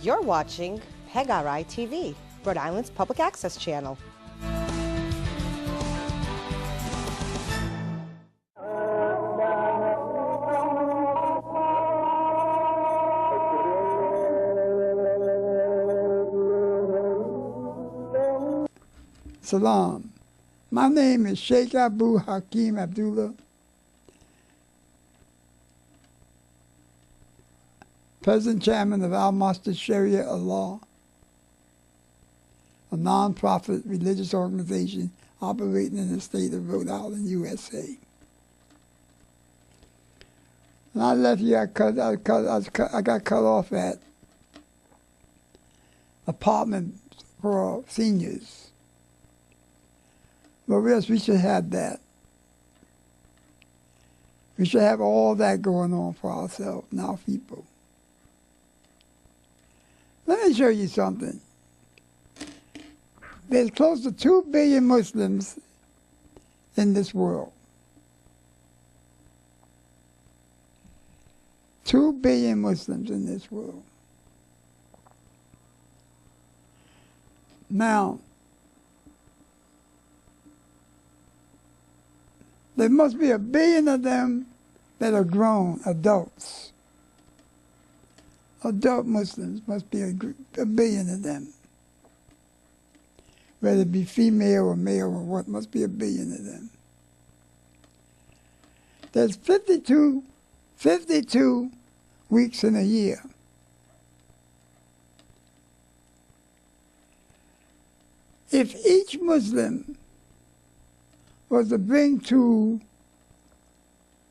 You're watching PEGRI TV, Rhode Island's public access channel. Salam. My name is Sheikh Abu Hakim Abdullah, President Chairman of Al-Masjid Sharia Allah, a non-profit religious organization operating in the state of Rhode Island, USA. And I left here, I got cut off at apartment for seniors. But yes, we should have that. We should have all that going on for ourselves and our people. Let me show you something. There's close to 2 billion Muslims in this world. 2 billion Muslims in this world. Now, there must be 1 billion of them that are grown, adults. Adult Muslims must be 1 billion of them. Whether it be female or male or what, must be 1 billion of them. There's 52 weeks in a year. If each Muslim was to bring to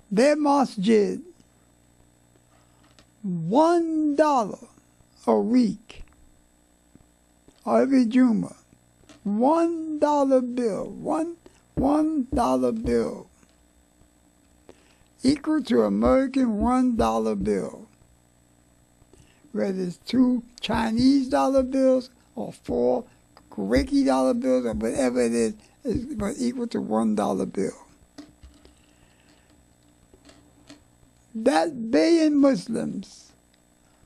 their masjid $1 a week, or every Jummah, $1 bill, $1 bill, equal to American $1 bill, whether it's 2 Chinese dollar bills or 4 Kuwaiti dollar bills or whatever it is equal to $1 bill. That billion Muslims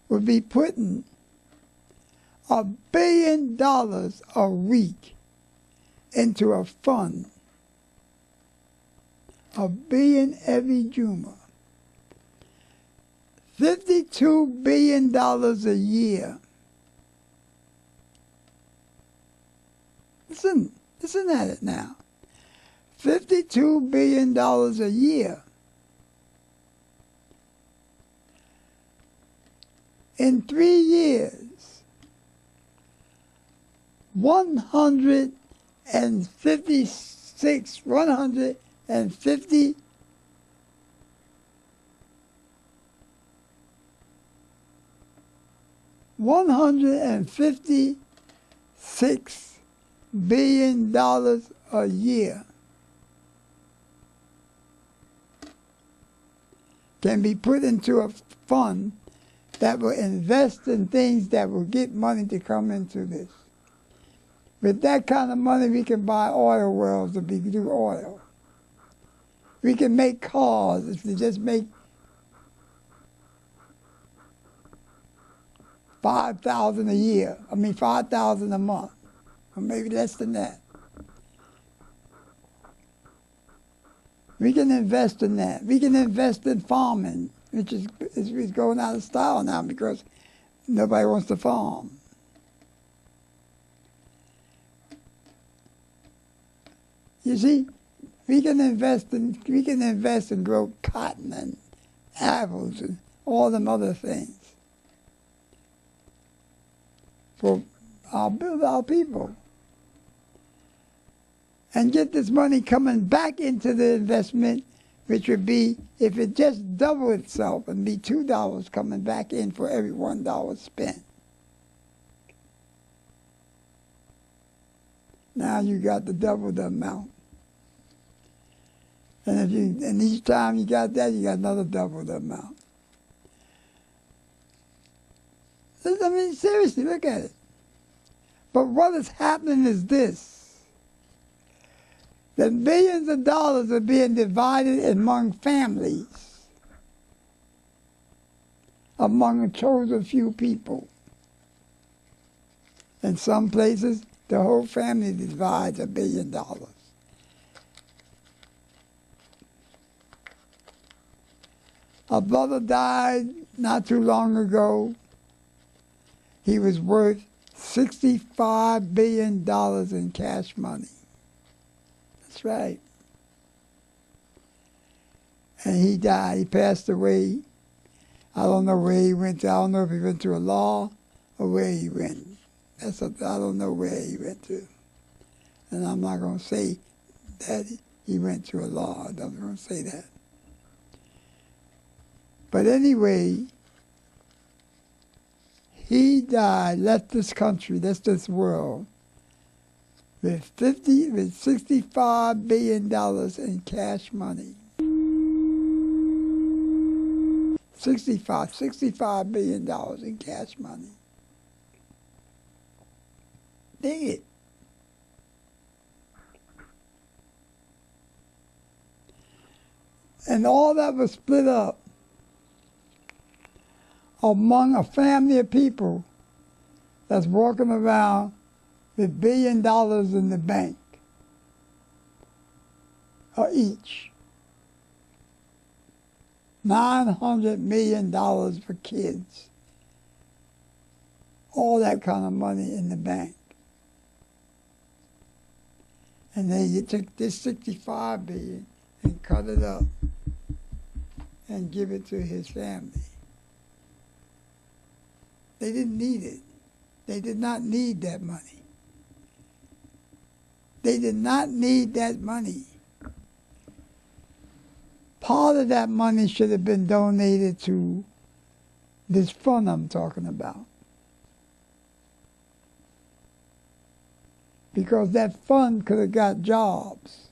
would be putting $1 billion a week into a fund. $1 billion every Jummah. $52 billion a year. Listen at it now. $52 billion a year. In 3 years, 150 $156 billion a year can be put into a fund that will invest in things that will get money to come into this. With that kind of money, we can buy oil wells to do oil. We can make cars if we just make 5,000 a year. 5,000 a month, or maybe less than that. We can invest in that. We can invest in farming, which is going out of style now because nobody wants to farm. You see, we can invest and grow cotton and apples and all them other things for build our people. And get this money coming back into the investment, which would be, if it just doubled itself, and be $2 coming back in for every $1 spent. Now you got to double the amount. And each time you got that, you got another double the amount. Seriously, look at it. But what is happening is this. That billions of dollars are being divided among families, among a chosen few people. In some places, the whole family divides $1 billion. A brother died not too long ago. He was worth $65 billion in cash money. That's right. And he died. He passed away. I don't know where he went to. I don't know if he went to a law or where he went. I don't know where he went to. And I'm not going to say that he went to a law. I'm not going to say that. But anyway, he died, left this country, left this world, with $65 billion in cash money. $65 billion in cash money. Dig it. And all that was split up among a family of people that's walking around with $1 billion in the bank, or each. $900 million for kids. All that kind of money in the bank. And then you took this $65 billion and cut it up and give it to his family. They didn't need it. They did not need that money. They did not need that money. Part of that money should have been donated to this fund I'm talking about. Because that fund could have got jobs,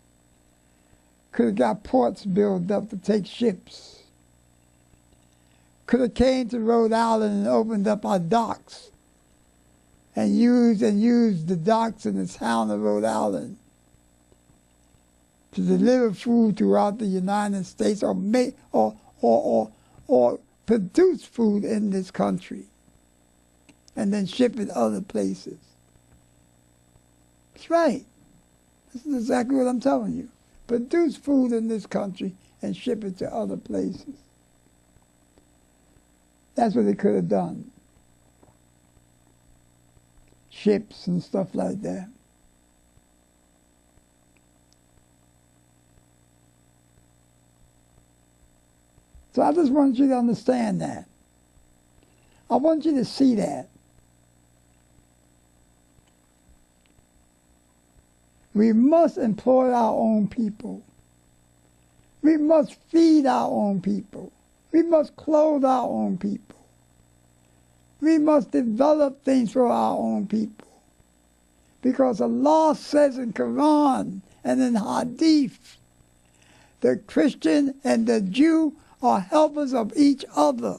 could have got ports built up to take ships, could have came to Rhode Island and opened up our docks and used the docks in the town of Rhode Island to deliver food throughout the United States, or make or produce food in this country and then ship it other places. That's right. This is exactly what I'm telling you. Produce food in this country and ship it to other places. That's what they could have done. Ships and stuff like that. So I just want you to understand that. I want you to see that. We must employ our own people. We must feed our own people. We must clothe our own people. We must develop things for our own people. Because Allah says in Quran and in Hadith, the Christian and the Jew are helpers of each other.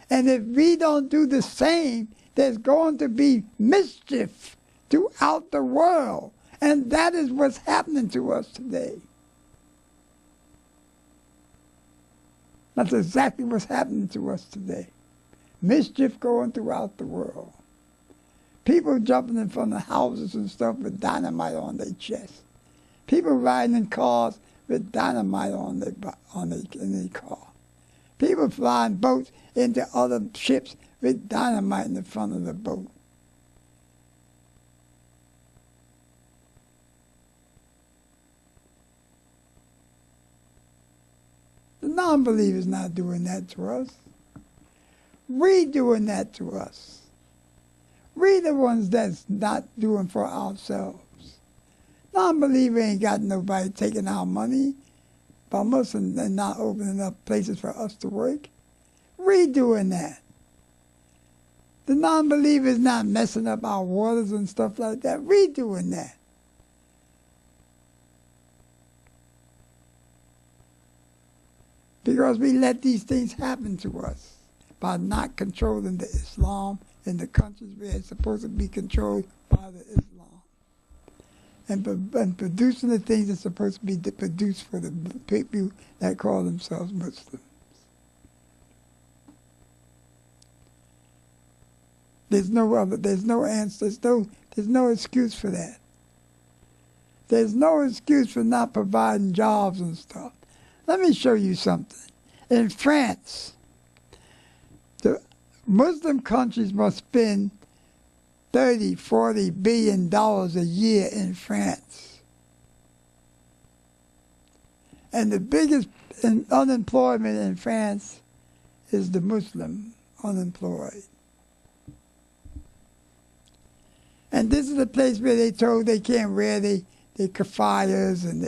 And if we don't do the same, there's going to be mischief throughout the world. And that is what's happening to us today. That's exactly what's happening to us today. Mischief going throughout the world. People jumping in front of houses and stuff with dynamite on their chest. People riding in cars with dynamite in their car. People flying boats into other ships with dynamite in the front of the boat. The non-believer's not doing that to us. We doing that to us. We the ones that's not doing for ourselves. Non-believer ain't got nobody taking our money from us and not opening up places for us to work. We doing that. The non-believer is not messing up our waters and stuff like that. We doing that. Because we let these things happen to us by not controlling the Islam in the countries where it's supposed to be controlled by the Islam. And producing the things that's supposed to be produced for the people that call themselves Muslims. There's no other. There's no answer. There's no excuse for that. There's no excuse for not providing jobs and stuff. Let me show you something. In France, the Muslim countries must spend $30–40 billion a year in France. And the biggest unemployment in France is the Muslim unemployed. And this is a place where they told they can't wear the kafayas and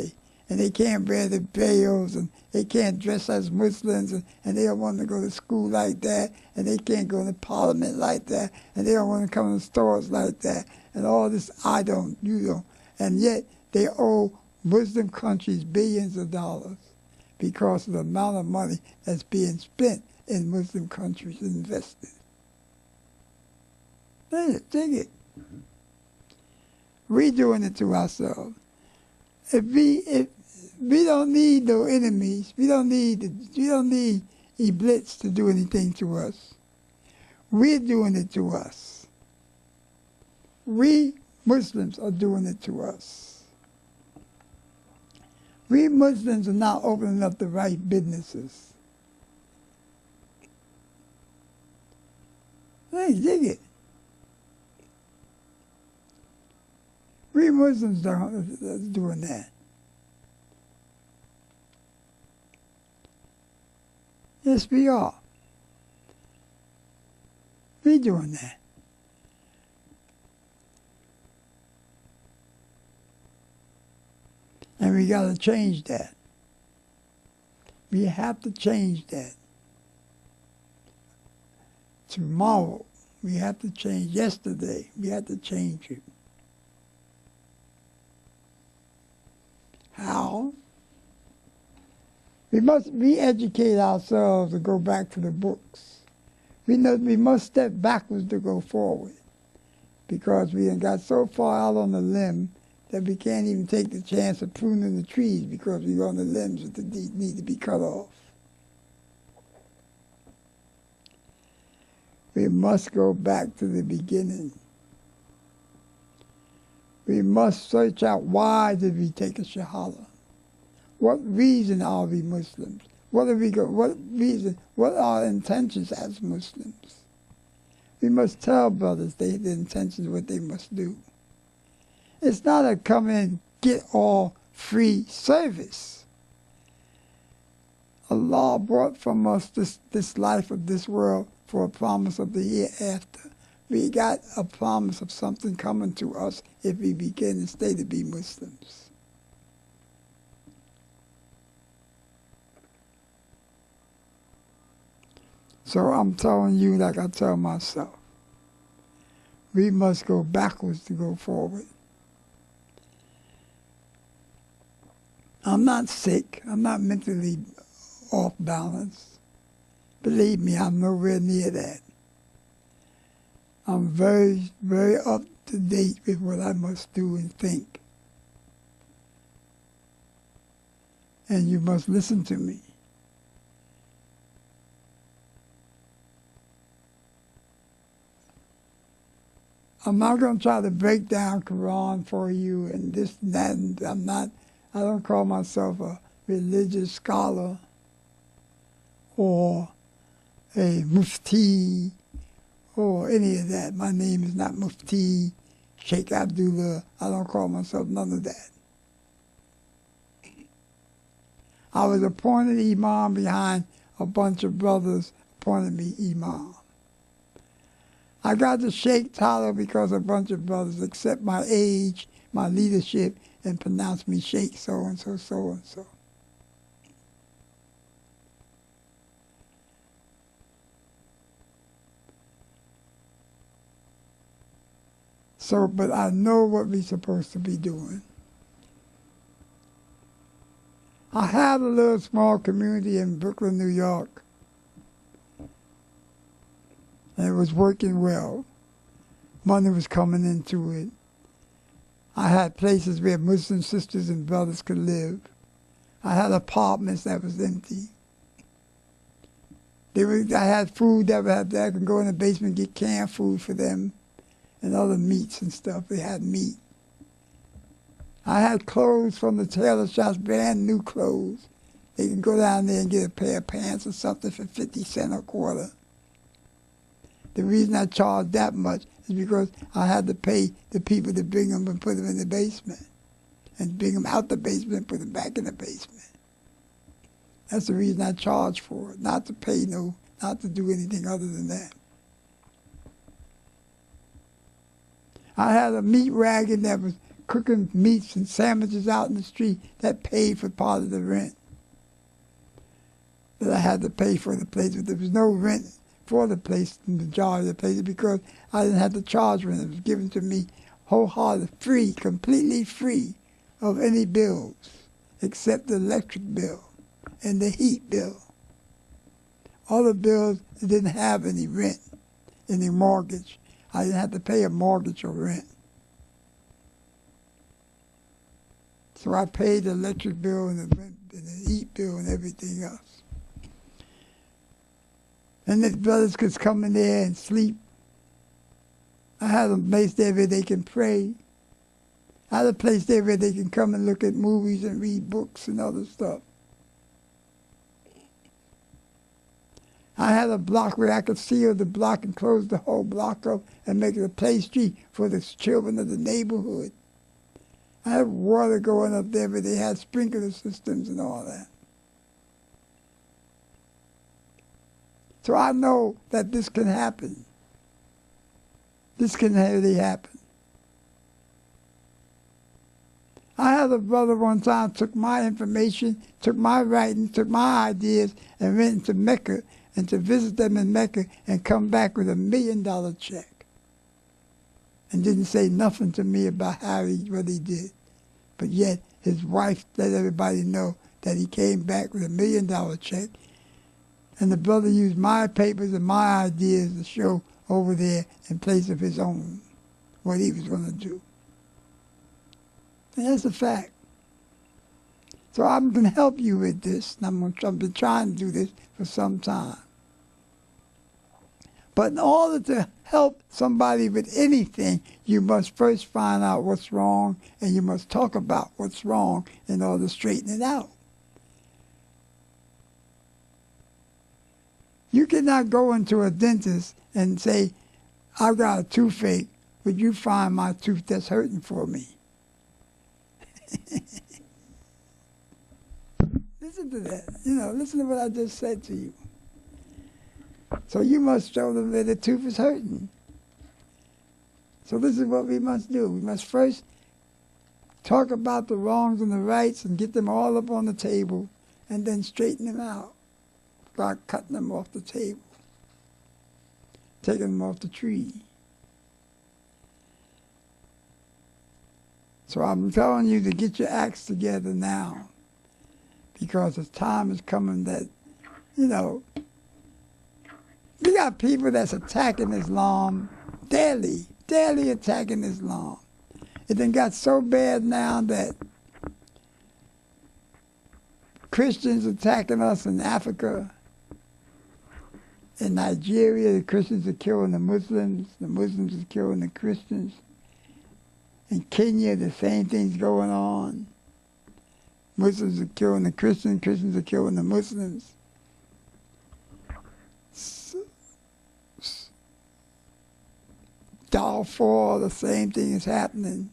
they can't wear the veils and they can't dress as Muslims and they don't want to go to school like that and they can't go to parliament like that and they don't want to come to stores like that and all this I don't, you don't. And yet they owe Muslim countries billions of dollars because of the amount of money that's being spent in Muslim countries and invested. Dig it. We're doing it to ourselves. If we don't need no enemies, we don't need Iblis to do anything to us. We're doing it to us. We Muslims are doing it to us. We Muslims are not opening up the right businesses. Hey, dig it. We Muslims are doing that. Yes, we are. We're doing that. And we got to change that. We have to change that. Tomorrow, we have to change. Yesterday, we have to change it. How? We must re-educate ourselves to go back to the books. We must step backwards to go forward because we got so far out on the limb that we can't even take the chance of pruning the trees because we're on the limbs that need to be cut off. We must go back to the beginning. We must search out why did we take a Shahada? What reason are we Muslims? What reason? What are our intentions as Muslims? We must tell brothers the intentions of what they must do. It's not a come in, get all free service. Allah brought from us this life of this world for a promise of the hereafter. We got a promise of something coming to us if we begin and stay to be Muslims. So I'm telling you like I tell myself, we must go backwards to go forward. I'm not sick. I'm not mentally off balance. Believe me, I'm nowhere near that. I'm very, very up to date with what I must do and think. And you must listen to me. I'm not going to try to break down Quran for you and this and that. And I don't call myself a religious scholar or a mufti or any of that. My name is not Mufti Sheikh Abdullah. I don't call myself none of that. I was appointed imam behind a bunch of brothers appointed me imam. I got the Sheikh title because a bunch of brothers accept my age, my leadership, and pronounce me Sheikh so-and-so, so-and-so. So, but I know what we're supposed to be doing. I had a little small community in Brooklyn, New York, and it was working well. Money was coming into it. I had places where Muslim sisters and brothers could live. I had apartments that was empty. I had food that I could go in the basement and get canned food for them and other meats and stuff. They had meat. I had clothes from the tailor shops, brand new clothes. They can go down there and get a pair of pants or something for 50 cents a quarter. The reason I charged that much is because I had to pay the people to bring them and put them in the basement, and bring them out the basement and put them back in the basement. That's the reason I charged for it, not to pay not to do anything other than that. I had a meat wagon that was cooking meats and sandwiches out in the street that paid for part of the rent that I had to pay for the place, but there was no rent for the place, the majority of the places, because I didn't have to charge rent. It was given to me wholeheartedly, free, completely free of any bills, except the electric bill and the heat bill. All the bills didn't have any rent, any mortgage. I didn't have to pay a mortgage or rent. So I paid the electric bill and the rent and the heat bill and everything else. And the brothers could come in there and sleep. I had a place there where they can pray. I had a place there where they can come and look at movies and read books and other stuff. I had a block where I could seal the block and close the whole block up and make it a play street for the children of the neighborhood. I had water going up there, but they had sprinkler systems and all that. So I know that this can happen. This can really happen. I had a brother one time took my information, took my writing, took my ideas, and went into Mecca and to visit them in Mecca and come back with $1 million check. And didn't say nothing to me about what he did. But yet his wife let everybody know that he came back with $1 million check. And the brother used my papers and my ideas to show over there in place of his own, what he was going to do. And that's a fact. So I'm going to help you with this, and I've been trying to do this for some time. But in order to help somebody with anything, you must first find out what's wrong, and you must talk about what's wrong in order to straighten it out. You cannot go into a dentist and say, I've got a toothache, would you find my tooth that's hurting for me? Listen to that. Listen to what I just said to you. So you must show them that the tooth is hurting. So this is what we must do. We must first talk about the wrongs and the rights and get them all up on the table and then straighten them out by cutting them off the table, taking them off the tree. So I'm telling you to get your acts together now, because the time is coming that, we got people that's attacking Islam daily attacking Islam. It done got so bad now that Christians attacking us in Africa. In Nigeria, the Christians are killing the Muslims are killing the Christians. In Kenya, the same thing's going on. Muslims are killing the Christians, Christians are killing the Muslims. Darfur, the same thing is happening.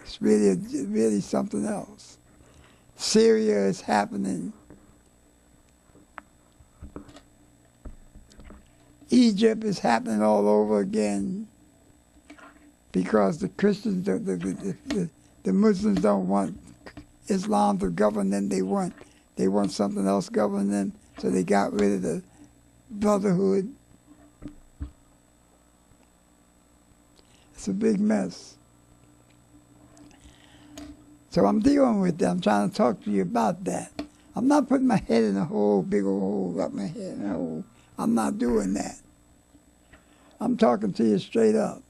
It's really something else. Syria is happening. Egypt is happening all over again because the Christians, the Muslims don't want Islam to govern them. They want something else governing them. So they got rid of the brotherhood. It's a big mess. So I'm dealing with that. I'm trying to talk to you about that. I'm not putting my head in a hole, big old hole, up my head in a hole. I'm not doing that. I'm talking to you straight up.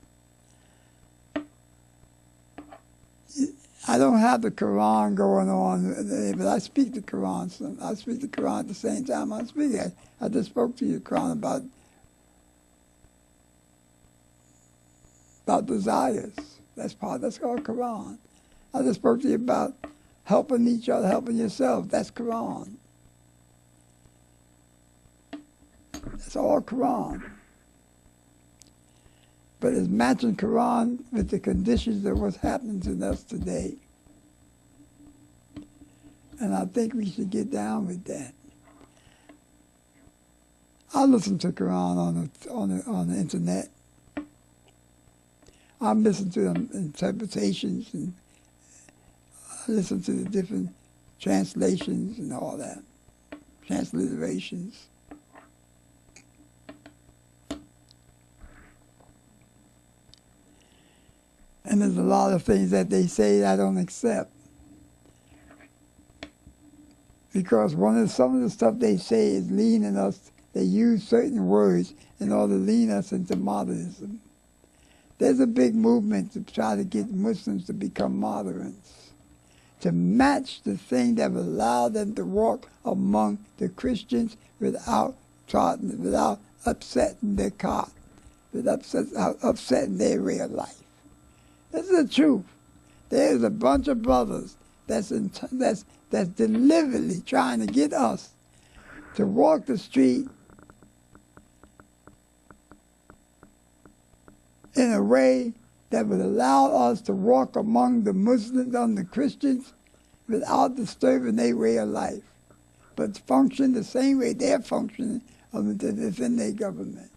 I don't have the Quran going on, but I speak the Quran. So I speak the Quran at the same time I speak it. I just spoke to you, Quran, about desires. That's called Quran. I just spoke to you about helping each other, helping yourself. That's Quran. That's all Quran. But it's matching Quran with the conditions of what's happening to us today. And I think we should get down with that. I listen to Quran on the internet. I listen to the interpretations, and I listen to the different translations and all that, transliterations. And there's a lot of things that they say that I don't accept. Because some of the stuff they say is leading us, they use certain words in order to lead us into modernism. There's a big movement to try to get Muslims to become moderates, to match the thing that will allow them to walk among the Christians without upsetting their cot, without upsetting their way of life. This is the truth. There's a bunch of brothers that's deliberately trying to get us to walk the street in a way that would allow us to walk among the Muslims and the Christians without disturbing their way of life, but function the same way they're functioning to defend their government.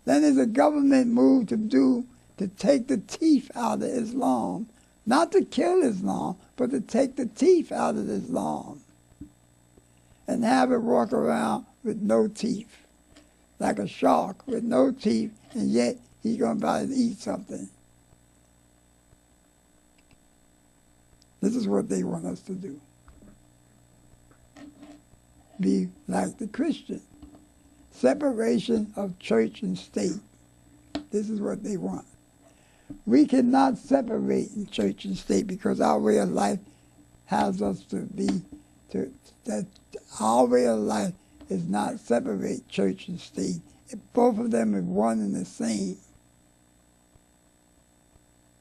Then there's a government move to take the teeth out of Islam, not to kill Islam, but to take the teeth out of Islam and have it walk around with no teeth, like a shark with no teeth, and yet he's going to about to eat something. This is what they want us to do. Be like the Christian. Separation of church and state. This is what they want. We cannot separate in church and state because our way of life has us our way of life is not separate church and state. Both of them are one and the same.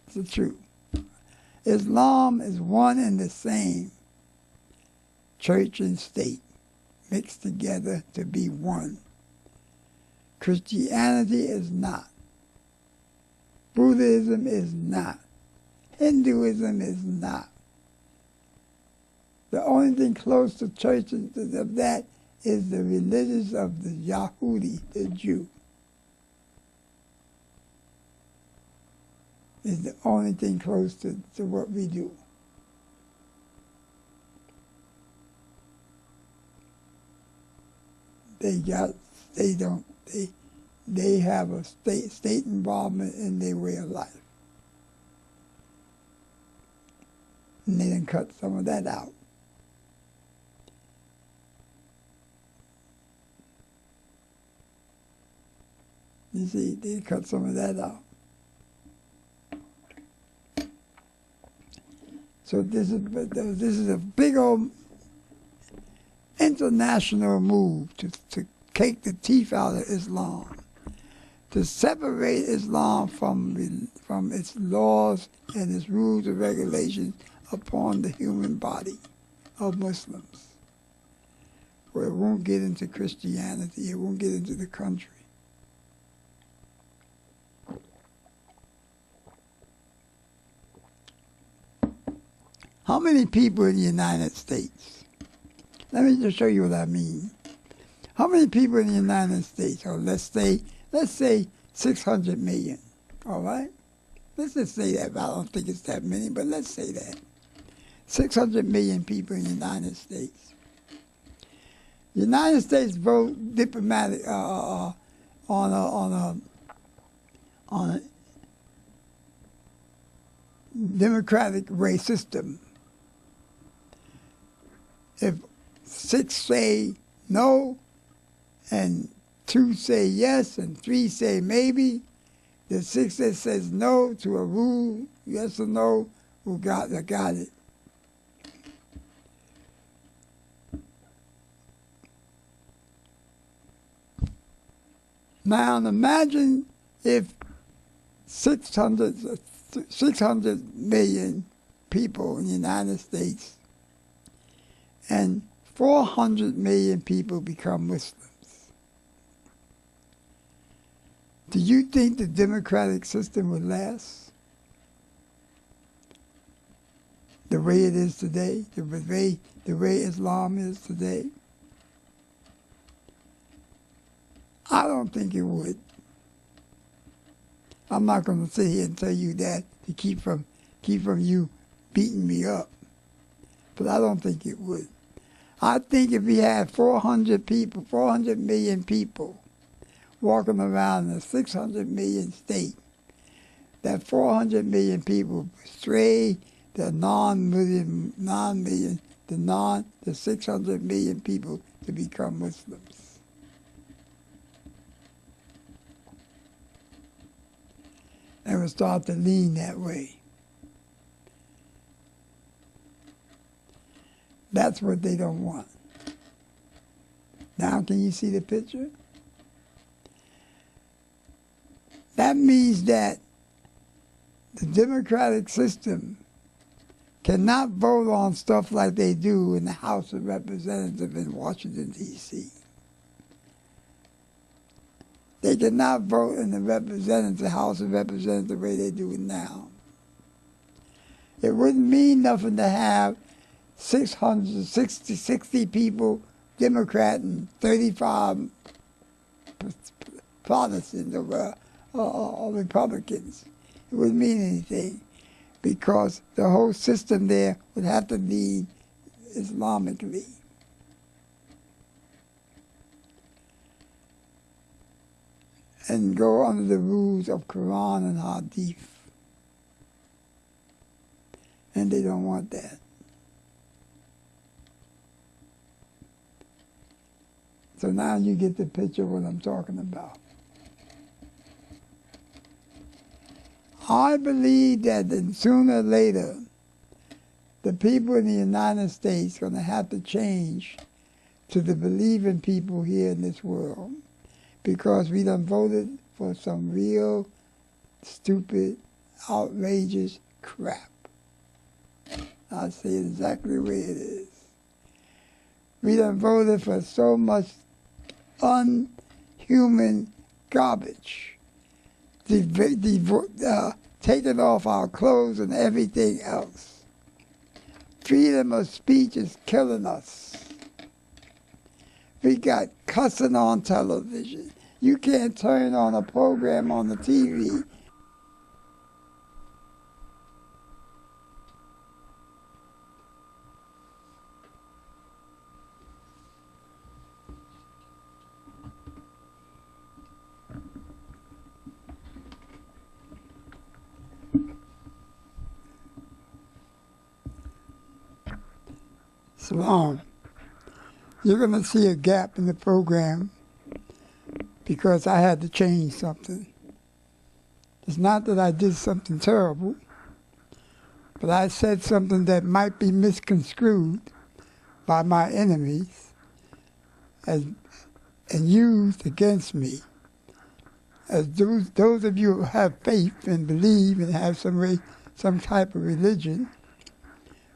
It's the truth. Islam is one and the same. Church and state mixed together to be one. Christianity is not. Buddhism is not. Hinduism is not. The only thing close to churches of that is the religions of the Yahudi, the Jew. Is the only thing close to what we do. They have a state involvement in their way of life. And they done cut some of that out. You see, they cut some of that out. So this is a big old international move to take the teeth out of Islam, to separate Islam from its laws and its rules and regulations upon the human body of Muslims, where it won't get into Christianity, it won't get into the country. How many people in the United States? Let me just show you what I mean. How many people in the United States? Or let's say 600 million. All right? Let's just say that. I don't think it's that many, but let's say that. 600 million people in the United States. The United States vote diplomatic on a democratic race system. If 6 say no, and 2 say yes, and 3 say maybe, the 6 that says no to a rule, yes or no, who got it. Now imagine if 600 million people in the United States and 400 million people become Muslims. Do you think the democratic system would last the way it is today, the way Islam is today? I don't think it would. I'm not going to sit here and tell you that to keep from you beating me up, but I don't think it would. I think if we had 400 million people walking around in a 600 million state, that 400 million people stray the the 600 million people to become Muslims. And would start to lean that way. That's what they don't want. Now, can you see the picture? That means that the democratic system cannot vote on stuff like they do in the House of Representatives in Washington, D.C. They cannot vote in the House of Representatives the way they do it now. It wouldn't mean nothing to have 60 people Democrat and 35 Protestants or Republicans. It wouldn't mean anything because the whole system there would have to lean Islamically. And go under the rules of Quran and Hadith. And they don't want that. So now you get the picture of what I'm talking about. I believe that sooner or later, the people in the United States are going to have to change to the believing people here in this world, because we done voted for some real stupid, outrageous crap. I'll say it exactly the way it is. We done voted for so much unhuman garbage, taking off our clothes and everything else. Freedom of speech is killing us. We got cussing on television. You can't turn on a program on the TV. So, you're going to see a gap in the program because I had to change something. It's not that I did something terrible, but I said something that might be misconstrued by my enemies and used against me. As those of you who have faith and believe and have some type of religion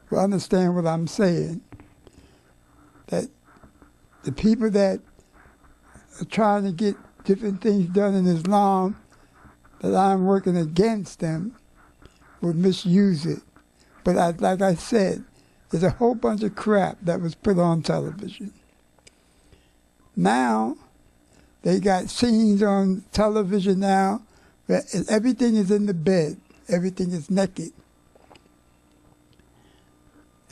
will understand what I'm saying. That the people that are trying to get different things done in Islam, that I'm working against them, will misuse it. But like I said, there's a whole bunch of crap that was put on television. Now, they got scenes on television now where everything is in the bed, everything is naked.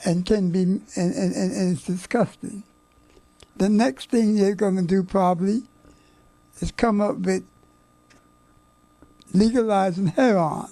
And can be, and it's disgusting. The next thing they're going to do probably is come up with legalizing heroin.